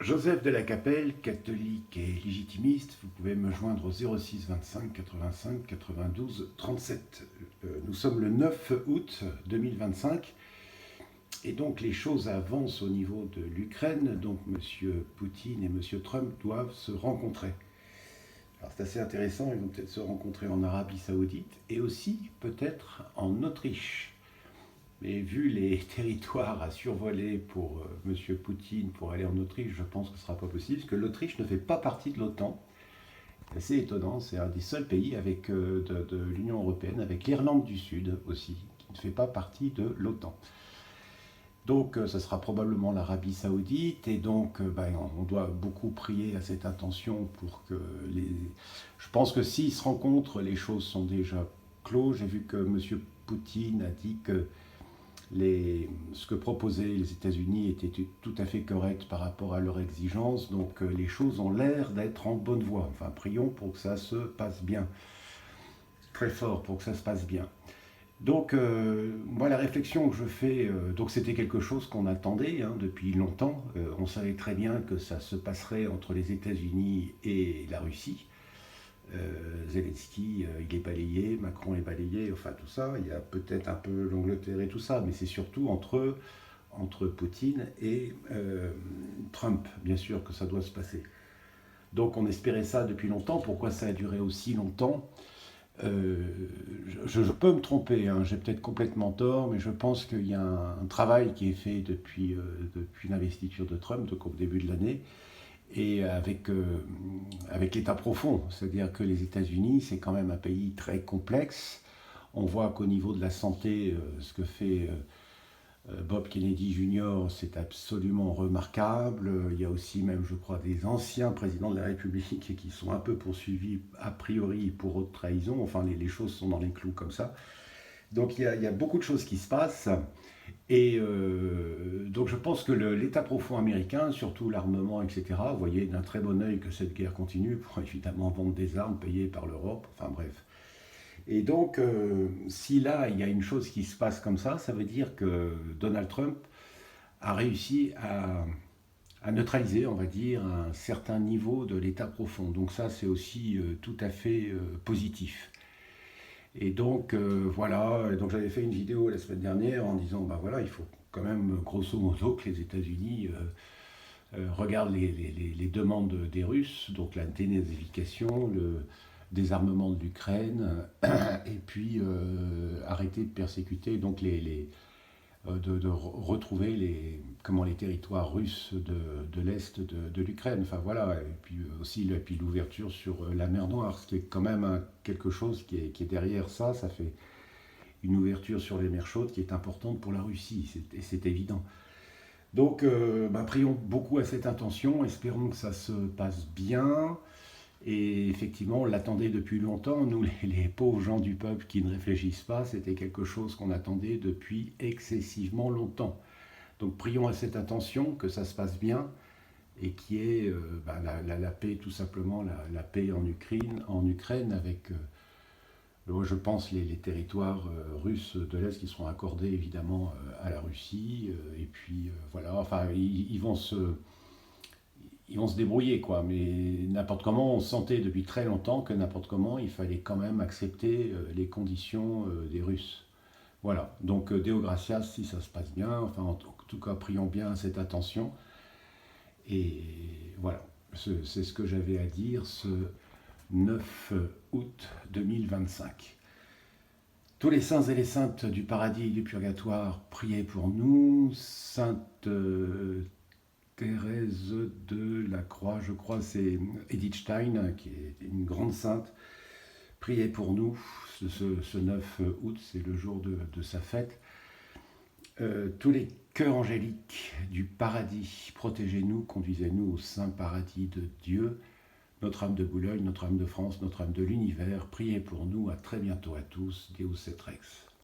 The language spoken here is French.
Joseph de la Capelle, catholique et légitimiste, vous pouvez me joindre au 06 25 85 92 37. Nous sommes le 9 août 2025 et donc les choses avancent au niveau de l'Ukraine. Donc M. Poutine et M. Trump doivent se rencontrer. Alors c'est assez intéressant, ils vont peut-être se rencontrer en Arabie Saoudite et aussi peut-être en Autriche. Mais vu les territoires à survoler pour M. Poutine pour aller en Autriche, je pense que ce ne sera pas possible, parce que l'Autriche ne fait pas partie de l'OTAN. C'est assez étonnant, c'est un des seuls pays de l'Union européenne, avec l'Irlande du Sud aussi, qui ne fait pas partie de l'OTAN. Donc ce sera probablement l'Arabie Saoudite, et donc on doit beaucoup prier à cette intention pour que les... Je pense que s'ils se rencontrent, les choses sont déjà clos. J'ai vu que M. Poutine a dit que ce que proposaient les États-Unis était tout à fait correct par rapport à leurs exigences, donc les choses ont l'air d'être en bonne voie. Enfin, prions pour que ça se passe bien, très fort pour que ça se passe bien. Donc, moi, la réflexion que je fais, donc c'était quelque chose qu'on attendait depuis longtemps. On savait très bien que ça se passerait entre les États-Unis et la Russie. Zelensky, il est balayé, Macron est balayé, enfin tout ça. Il y a peut-être un peu l'Angleterre et tout ça, mais c'est surtout entre Poutine et Trump, bien sûr, que ça doit se passer. Donc on espérait ça depuis longtemps. Pourquoi ça a duré aussi longtemps? Je peux me tromper, j'ai peut-être complètement tort, mais je pense qu'il y a un travail qui est fait depuis l'investiture de Trump, donc au début de l'année, et avec l'État profond, c'est-à-dire que les États-Unis, c'est quand même un pays très complexe. On voit qu'au niveau de la santé, ce que fait Bob Kennedy Jr., c'est absolument remarquable. Il y a aussi même, je crois, des anciens présidents de la République qui sont un peu poursuivis a priori pour haute trahison. Enfin, les choses sont dans les clous comme ça. Donc il y a beaucoup de choses qui se passent. Et donc je pense que l'État profond américain, surtout l'armement, etc., voyait d'un très bon œil que cette guerre continue pour évidemment vendre des armes payées par l'Europe, enfin bref. Et donc, si là, il y a une chose qui se passe comme ça veut dire que Donald Trump a réussi à neutraliser, on va dire, un certain niveau de l'État profond. Donc ça, c'est aussi tout à fait positif. Et donc, voilà, donc j'avais fait une vidéo la semaine dernière en disant, voilà, il faut quand même, grosso modo, que les États-Unis regardent les demandes des Russes, donc la dénazification, le désarmement de l'Ukraine, et puis arrêter de persécuter, donc de retrouver les territoires russes de l'Est de l'Ukraine. Enfin voilà, et puis aussi puis l'ouverture sur la mer Noire, ce qui est quand même quelque chose qui est derrière ça. Ça fait une ouverture sur les mers chaudes qui est importante pour la Russie, et c'est évident. Donc, prions beaucoup à cette intention, espérons que ça se passe bien. Et effectivement, on l'attendait depuis longtemps. Nous, les pauvres gens du peuple qui ne réfléchissent pas, c'était quelque chose qu'on attendait depuis excessivement longtemps. Donc prions à cette intention, que ça se passe bien, et qu'il y ait la paix, tout simplement, la paix en Ukraine avec, je pense, les territoires russes de l'Est qui seront accordés évidemment à la Russie. Et puis voilà, enfin, ils vont se débrouiller, quoi. Mais n'importe comment, on sentait depuis très longtemps que n'importe comment, il fallait quand même accepter les conditions des Russes. Voilà, donc Deo Gracias si ça se passe bien, enfin en tout cas prions bien cette attention. Et voilà, c'est ce que j'avais à dire ce 9 août 2025. Tous les saints et les saintes du paradis et du purgatoire, priez pour nous. Sainte Thérèse de la Croix, je crois, c'est Edith Stein, qui est une grande sainte. Priez pour nous, ce 9 août, c'est le jour de sa fête. Tous les cœurs angéliques du paradis, protégez-nous, conduisez-nous au saint paradis de Dieu. Notre âme de Boulogne, notre âme de France, notre âme de l'univers, priez pour nous. À très bientôt à tous. Deus et Rex.